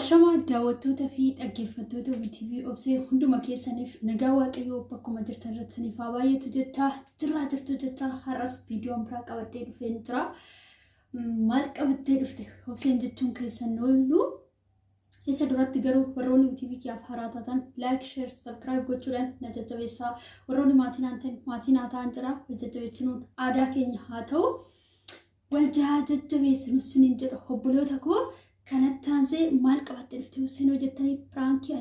Ashama daawwattoota fi dhaggeeffattoota OBTV obsee hunduma keessaniif nagaa waaqayyoo bakkuma jirtan irratti siniif haa baay'atu jechaa jirtu jechaa har'as viidiyoon biraa qabadhee dhufeen jira. Maal qabattee dhufte obseen jechuun keessan oolu isa duratti garuu warroonni OBTV kiyaaf haaraa taatan like, share, subscribe gochuudhaan na jajjabeessaa. Warroonni maatiin haa ta'an jira wal jajjabeessinuun aadaa keenya haa ta'u wal jajjabeessinu siniin jedha obboloota koo. Kanattanse maal qabattee dhufte Hussein hojjettanii pirankii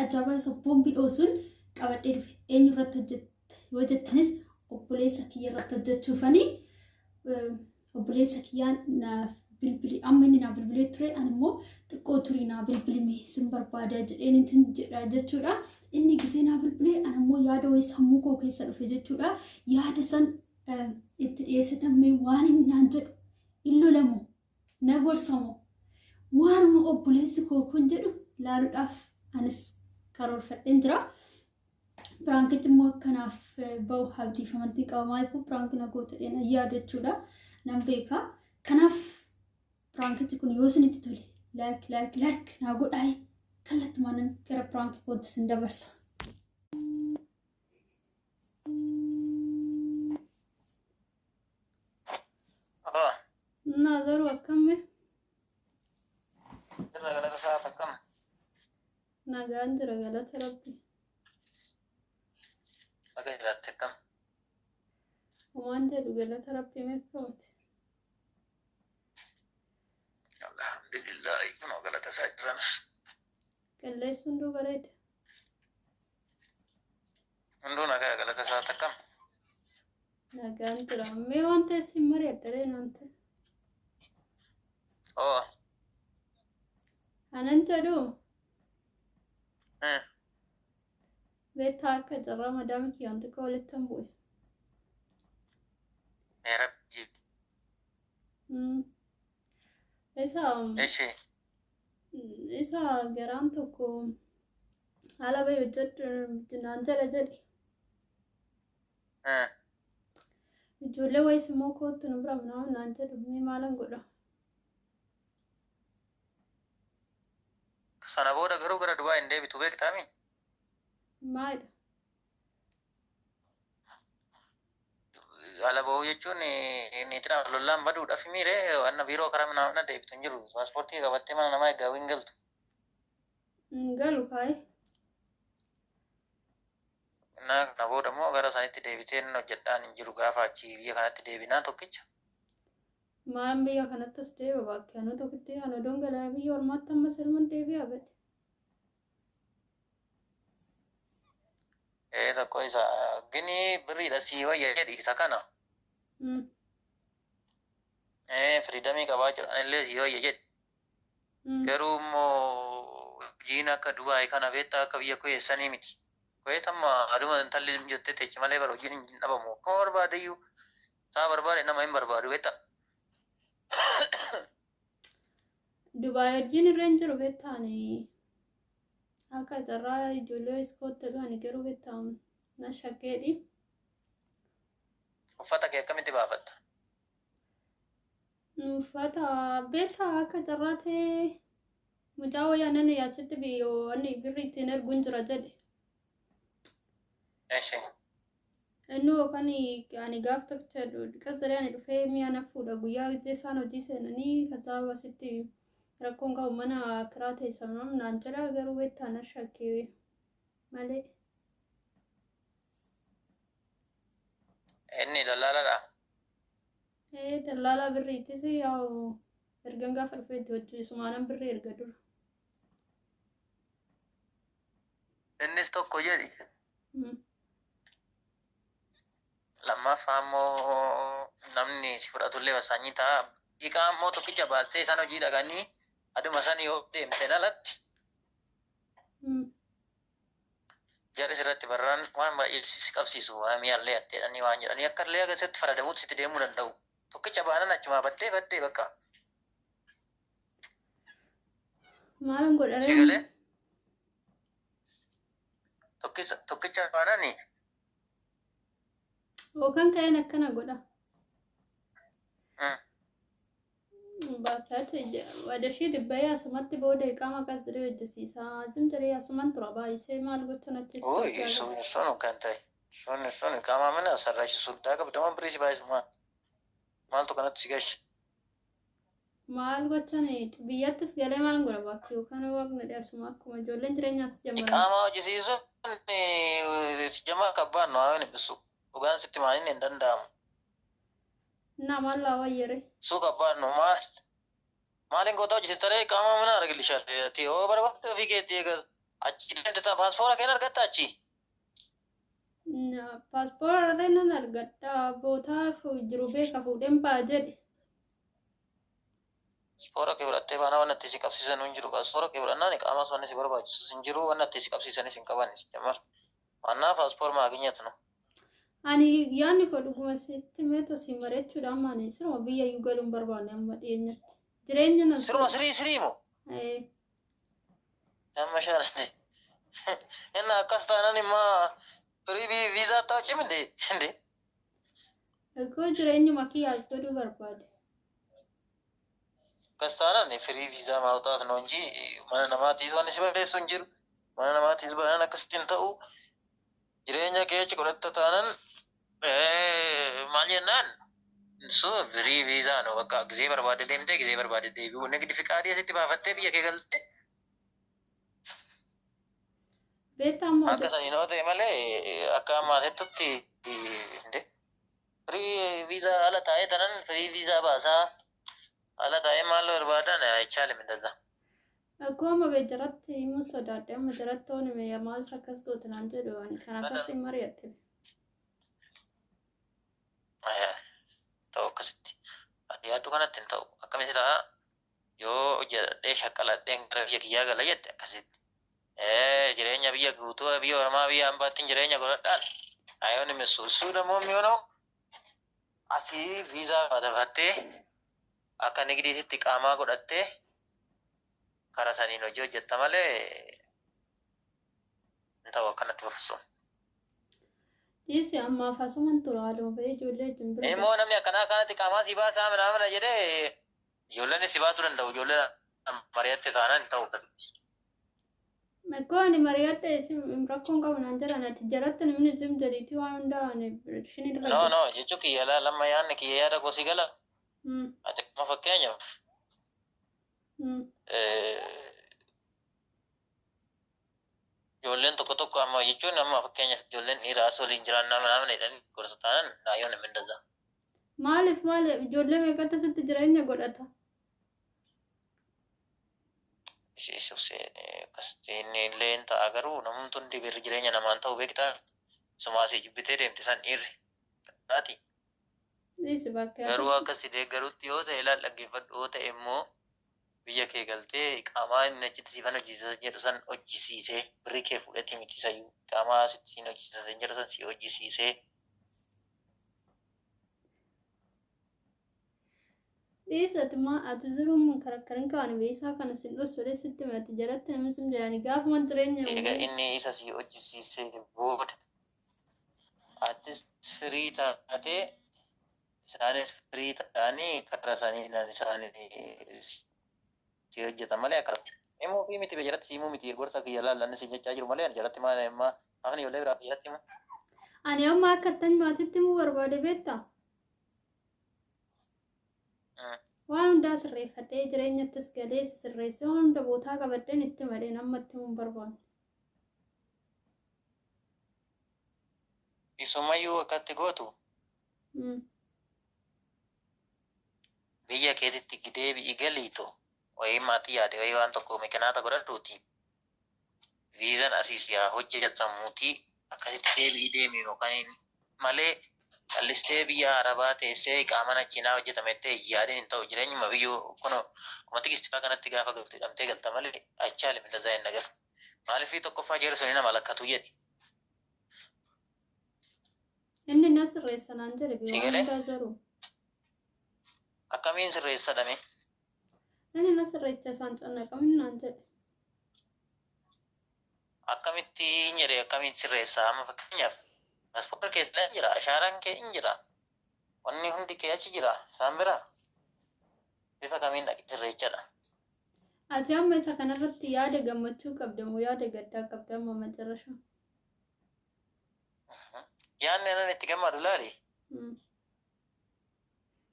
ajaa'ibaa isa boombii dhoosuun qabadhee dhufe eenyu irratti hojjette yoo jettanis obboleessa kiyya irratti hojjechuufanii obboleessa kiyyaan naaf bilbili amma inni naaf bilbilee ture ani immoo xiqqoo turii naaf bilbilime sin barbaada jedheen itti jedha jechuudha. Inni gisee naaf bilbilee ani immoo yaada wayii sammuu koo keessa dhufe jechuudha. Yaada san itti dhiyeessitamee waan inni naan jedhu illolamu. Nagorsamoo waanuma obboleessi koo kun jedhu laaluudhaaf anis karoorfadheen jira. Piraankichi immoo akkanaaf bahu abdiifamantii qaba. Maaliif piraankiin goota dheena yaadachuudha nan beeka. Kanaaf piraankichi kun yoo isinitti tole like naa godhaa kallattumaan gara piraankii kootti sin dabarsa. Nazaru akkami? Jira galata isaa akkam? Nagaan jira galata Rabbi. Akka jiraatte akkam? Waan jedhu galata Rabbi meeqamte? Alhamdulillah kunoo galata isaa jiranis. Qilleensi hunduu bareeda. Hunduu nagaa galata isaa akkam? Nagaan jira. Mee wanta isin mari'addaree naante? Oh. Anan jedhu beektaa akka carraa madaama kiyyaan xiqqoo walitti hin bu'e. Rabbi. Isa garaan tokko haala bahee hojjedhu naan jedha jedhi. Ijoollee wayis immoo kootu nu bira naan jedhu mee maalan godha? Sana booda garuu gara Dubaay hin deebitu beektaami? Maali? Ala bahuu jechuun niitiin lollaan baduudhaaf miiree wanna biiroo karaa mana deebitu hin jiru. Paaspoortii qabattee mana namaa egaa hin galtu. Galu kaayi. Kana booda immoo gara isaaniitti deebiteen hojjedhaan hin jiru gaafa achi biyya kanatti deebinaa tokkicha. Maalan biyya kanattis deeba bakkee anu tokkitti kan odoon galaa biyya ormaatti amma sirman deebi'a bade. Tokko isa gini birriidha sii wayya jedhi isa kana. Firiidamii qabaa jiran illee sii wayya jedhi. Garuu immoo hojiin akka Dubaay kana beektaa akka biyya koyeessanii miti. Koyeetamma aduma intalli jettee teechi malee bara hojiin hin dhabamu. Akkuma barbaadayyuu isaa barbaade nama hin barbaadu beektaa. Dubaay wajjin irra hin jiru beektaani. Akka carraa ijoollee iskootti dhuani garuu beektaa na shakkeedhi. Uffata kee akkamitti baafatta? Uffata beektaa akka carraa ta'ee mucaa wayyaa nani asitti biyyoo ani birri ittiin erguun jira jedhe. Inni yookaan ani gaaf tokko qasiree ani dhufee mi'a na fuudha guyyaa gisee isaan hojii seenanii kasaaba asitti rakkoon qabu mana kiraa teessamam naan jedha garuu beektaa na shakkee malee. Inni dallaaladha. Dallaalaa birriittis yaa'u ergan gaafa dhufeetti hojjeesumaanan birrii erga dura. Innis tokko jedhi. Lammaffaa immoo namni si fudhatullee basaanyii ta'a. Hiikaa immoo tokkicha baastee isaan hojii dhaqanii aduma san yoo deemteen alatti. Jarris irratti barraan waan baay'ee si qabsiisu waan mi'aallee atteedhanii waan jedhanii akka illee agarsiisti faradamuutti sitti deemuu danda'u. Tokkicha baanan achumaa baddee bakka. Maalan godharee? Tokkicha baananii. Yookaan ka'een akkana godha. Bakka wadashii dibbayyaa asumatti booda qaama akkas jedhee hojjesiisa. Asim jedhee asuman tura baay'isee maal gocha natti Oi, sono cantai. Sono kama mana sarrashi sulta ka bidama birisi baayis maal to kanatti si gash. maal gochani biyyattis galee maal godha bakka yookaan waaqni dhiyaasuma akkuma ijoolleen jireenyaas jammaran. Kama hojjisiisu si jama kabbaan no aween bisu. Dhugaan sitti maanin hin danda'amu. Namaan laa wayyere. Su kabbaan no maalin goota hojjisiistare kama mana argilishaate ati oo barbaadde ofii keetti eegas achi deemte paaspoora keen argatta achi. Paaspoora nan argadha bootaa jiru beeka fuudheen baa jedhe. Paaspoora kee fudhattee baana waan itti si qabsiisan hin jiru. Paaspoora kee fudhannaan qaamas waan si barbaachisu hin jiru waan itti si qabsiisanis hin qaban jammar. Waannaa paaspoor maaginyat no. Ani yaanni koo dhuguma sitti meeto si mareechuudhaan maani siruma biyya iyyuu galuun barbaanne amma dhiyeenyatti. Jireenya nan Siruma sirii moo? Amma shaanate. Inni akkas taanaan immoo firii viizaa ta'u ciminde. Egaa jireenyuma kiyyaas godhuu barbaade. Akkas taanaan firii viizaa maa'uutaas noonji mana namaatiis waan si barreessu hin jiru. Mana namaatiis baay'inaan akkasittiin ta'u jireenya keechi godhatta taanaan maal jennaan so firii viizaa no bakka gizee barbaade deemtee gizee barbaade deebi'u nagdi fiqaadii asitti baafattee biyya kee galte. Beektamoo Akka sanii noo ta'e malee akka ammaatitti firii viizaa ala taa'ee tanan firii viizaa baasaa ala taa'ee maal barbaadan chaale mindaza. akkuma beejaratti himuu sodaadhe amma jaratti hooni meeya maal akkas goote naan jedhu ani kanaaf as hin mari'adhe. Ta'u akkasitti yaaddu kanatti hin ta'u akkamitti ta'a yoo hojjetadhee shaqqaladheen gara biyya kiyyaa gala jette akkasitti. Jireenya biyya guutuu biyya ormaa biyya hambaattiin jireenya godhadhaan ayoon misulsuu dammoo mi'oonoo asii viizaa baafattee akka nigdiititti qaamaa godhattee karaa saniin hojii hojjetta malee hin ta'u akkanatti bafsu. Dhiisi ammaaf asuman tura haaluma bahee ijoollee jimbira. Immoo namni akkanaa kanatti qaamaa si baasaa mana jedhee ijoolleen si baasuu danda'u ijoolleen mari'atte taanaan hin ta'u akkasitti. Egaa ani mari'adhe isin rakkoon qabu naan jedhan ati jaratti namni isin jedhiitii waan hundaa ani shinirra. No jechuun kiyya lamma yaadne kiyya yaada kosii gala. Ati kuma fakkeenyaaf. Ijoolleen tokko amma jechuun amma fakkeenyaaf ijoolleen dhiiraas waliin jiraannaa mana jedhanii gorsa taanaan raayyoon hin mindaza. Maaliif ijoollee meeqatti asitti jireenya godhata? Inni illee hin ta'a garuu namni hundi birri jireenya namaan ta'uu beektaa sumaasii jibbitee deemte san dhiirri. Dhiisi bakka. Garuu akkasii deeggaruutti yoo ta'e ilaal dhaggeeffadhu yoo ta'e immoo biyya kee galtee qaamaa inni achitti siifan hojjisiisa jedhu san hojjisiisee birri kee fuudhatti miti sayyuu qaamaa asitti siin hojjisiisa jedhu san si hojjisiisee. Dhiisati ati jiruun karakkarin kaani beesaa kana sin dhossolee sitti mati jalatti namni sun jedhani gaafuma jireenya. Egaa inni isa si hojjisiisee booda atis firii taatee isaanis firii ta'anii karra isaanii si hojjetan malee akka immoo fi miti jalatti simuu miti gorsa kiyya laallanni si jechaa jiru malee jalatti maal immoo afni ijoollee biraa biyyatti immoo. Ani amma akka ittiin maatiitti immoo barbaade beektaa? Waan hundaa sirreeffadhee jireenyattis galee sirreessee waan hunda bootaa qabadheen itti malee namatti hin barbaanne. Isumayyuu akkatti gootu biyya keetitti gidee bi'i galiito wayii maatii yaade wayii waan tokko mikinaata godhadhuuti viizan asiis yaa hojjetamuuti akkasitti deebi'i deemi yookaan malee callistee biyya arabaa teessee qaaman achinaa hojjetamettee yaadin hin ta'u jireenyuma biyyoo kun kuma tigistifaa kanatti gaafa galtu hidhamtee galta malee achaale mindazaa hin nagaru maaliifii tokkoffaa jeersoni nama lakkatu jedhi. Inni na sirreessa naan jedhe biyya hundaa jiru. Akkamiin sirreessa dhame? Inni na sirreessa isaan cannaqamin naan jedhe. Akkamittiin jedhe akkamiin sirreessa amma fakkeenyaaf paaspoortii keessa hin jira ashaaraan kee hin jira wanni hundi kee achi jira isaan bira. bifa kamiin dhaqxirre jechaadha. Ati amma isa kanarratti yaada gammachuu qabdamu yaada gaddaa qabdamu macarrashaa. Yaanni anan itti gammadu laali.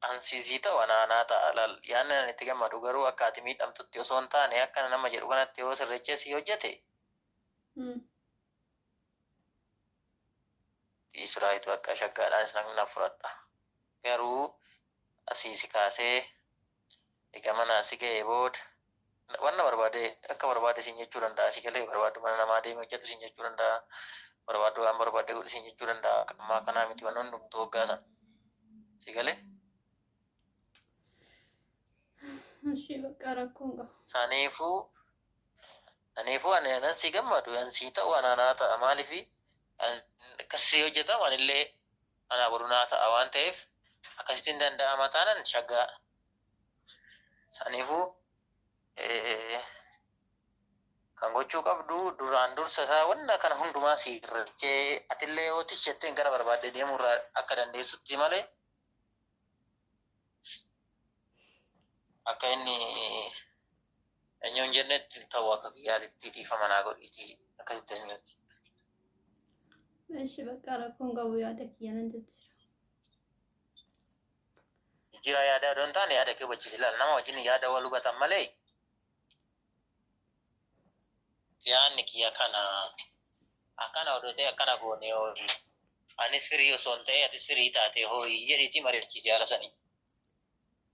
Ansiisii ta'u anaanaa ta'a laal. Yaanni anan itti gammadu garuu akka ati miidhamtutti osoo hin taane akka nama jedhu kanatti yoo sirreechessi hojjete. Israayitu akka shaggaadhaanis namni fudhadha. Garuu asiisi kaasee egaa mana asii ga'ee booda wanna barbaade akka barbaade siin jechuu danda'a. Asii galee barbaadu mana namaa deemee hojjedhu siin jechuu danda'a. Barbaadu waan barbaade godhu siin jechuu danda'a. Ammaa kanaa miti waan hundumtuu hoggaasan. Asii galee. Ashii bakka rakkoon qaba. Saniifuu ani anan si gammadu ansii ta'u anaanaa ta'a maaliifi akkasii hojjetamu anillee anaa borunaa ta'a waan ta'eef akkasittiin danda'ama taanan shaggaa. Saniifuu kan gochuu qabdu duraan dursa isaa wanna kana hundumaa si irrachee atillee yoo tikshetteen gara barbaadde deemurraa akka dandeessutti malee akka inni eenyuun jennetti ta'u akka yaaditti dhiifama naa godhiitii akkasitti eenyuutti. Eeshi bakka rakkoon qabu yaada kiyyanan jechira. Jijjiiraa yaadaa odoo hin taane yaada kee hubachiisi laala. Nama wajjin yaada wal hubatan malee yaadni kiyya akkana odoo ta'e akkana goone hooyi. Anis firii osoo hin ta'e atis firii taate hooyi jedhiitii mari'achiisi haala sanii.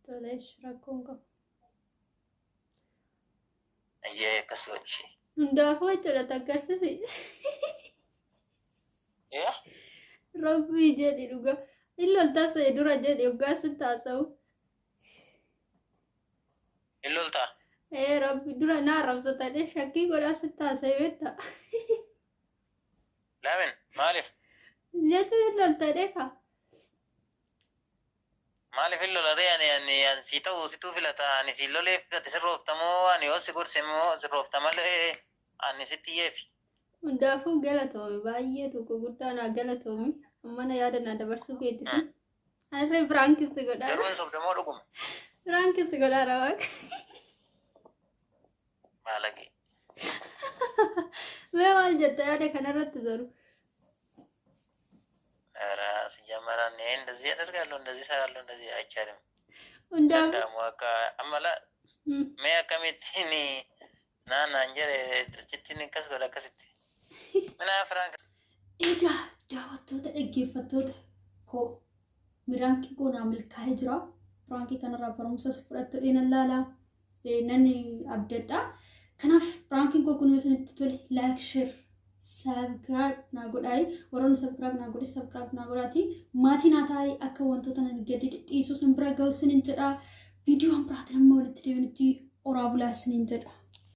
Toleesh rakkoon qabu. Ayyee akkasii hojii. Hundaafuu jechuudha takkarsisi. Rabbii jedhi dhuga. Illoltaa ta'e dura jedhi hoggaa sitti haasa'u. Illoltaa? Rabbi dura naa arrabsotadhe shakkii godhaa sitti haasa'e beektaa. Laamin maaliif? Jechuun illoltadhe kaa. Maaliif illolaree ani si ta'u situu filata ani si loleef ati sirrooftamoo ani yoo si gorsemoo sirroofta malee ani sitti yeefi. Hundaafuu galatoomi baay'ee tokko guddaa naa galatoomi mana yaada naa dabarsuu keettisi. Harree Firaankiisi godhaa. Yeroo hin sobdamoo dhuguma. Firaankiisi godhaa rawaaq. Maalaqee. Mee maal jetta yaada kanarratti zoru? Sijamaraan እንደዚህ ያደርጋለሁ እንደዚህ እሰራለሁ እንደዚህ አይቻልም። Hundaafuu. Akka amala mee akkamittiin naannaa jedhe cittiin akkas godha akkasitti. Minaa Firaank. Egaa daawwattoota dhaggeeffattoota koo miraankii koo naa milkaa'ee jira. Firaankii kanarraa barumsa fudhattu dheenan laalaa nan abdadha. Kanaaf firaankiin koo kun yoo isinitti tole laayik sheer subscribe naa godhaayi warroonni subscribe naa godhi subscribe naa godhaati maatii naa taa'ee akka wantoota nan gadi dhiisuu sin bira ga'u sinin jedha viidiyoon biraatti nama walitti deebinutti oraa bulaa sinin jedha.